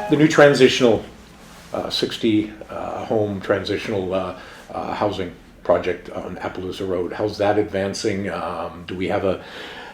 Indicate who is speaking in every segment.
Speaker 1: The new transitional 60 home transitional housing project on Appaloosa Road, how's that advancing? Do we have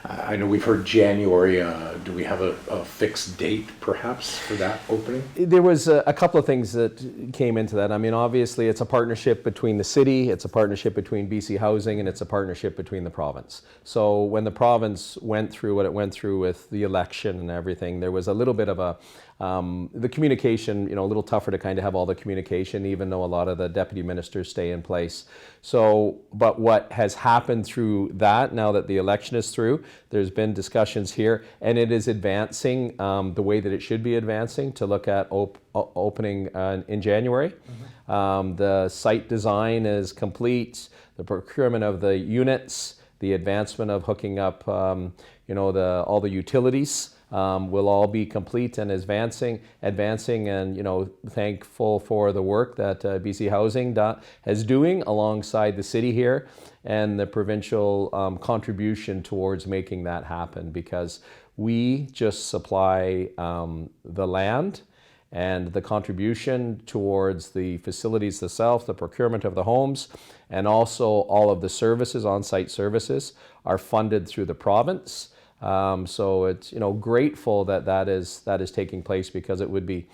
Speaker 1: I know we've heard January, do we have a fixed date perhaps for that opening?
Speaker 2: There was a couple of things that came into that. I mean, obviously it's a partnership between the city, it's a partnership between BC Housing, and it's a partnership between the province. So when the province went through what it went through with the election and everything, there was a little bit of the communication, a little tougher to kind of have all the communication, even though a lot of the deputy ministers stay in place. So, but what has happened through that, now that the election is through, there's been discussions here, and it is advancing the way that it should be advancing to look at opening in January. The site design is complete, the procurement of the units, the advancement of hooking up all the utilities will all be complete and advancing, and thankful for the work that BC Housing is doing alongside the city here and the provincial contribution towards making that happen, because we just supply the land, and the contribution towards the facilities themselves, the procurement of the homes, and also all of the services, on-site services, are funded through the province. So it's grateful that is taking place, because it would be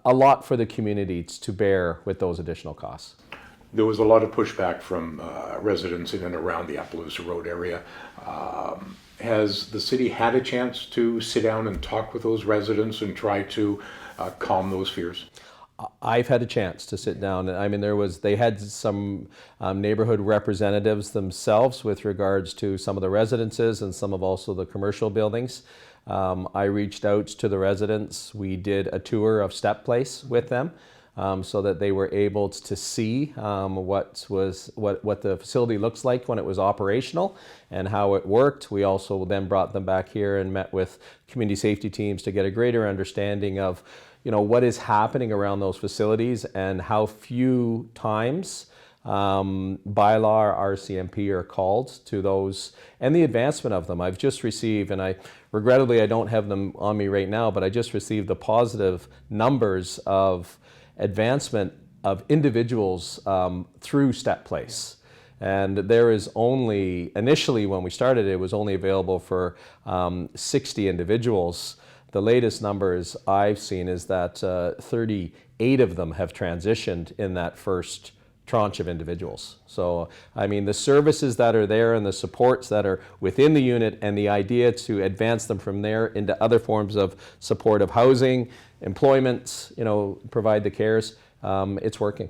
Speaker 2: a lot for the community to bear with those additional costs.
Speaker 1: There was a lot of pushback from residents in and around the Appaloosa Road area. Has the city had a chance to sit down and talk with those residents and try to calm those fears?
Speaker 2: I've had a chance to sit down. I mean, they had some neighborhood representatives themselves with regards to some of the residences and some of also the commercial buildings. I reached out to the residents. We did a tour of Step Place with them, so that they were able to see what the facility looks like when it was operational and how it worked. We also then brought them back here and met with community safety teams to get a greater understanding of what is happening around those facilities and how few times bylaw or RCMP are called to those, and the advancement of them. I've just received, and regrettably I don't have them on me right now, but I just received the positive numbers of advancement of individuals through Step Place. And there is only, initially when we started, it was only available for 60 individuals. The latest numbers I've seen is that 38 of them have transitioned in that first tranche of individuals. So, I mean, the services that are there and the supports that are within the unit, and the idea to advance them from there into other forms of supportive housing, employment, provide the cares, it's working.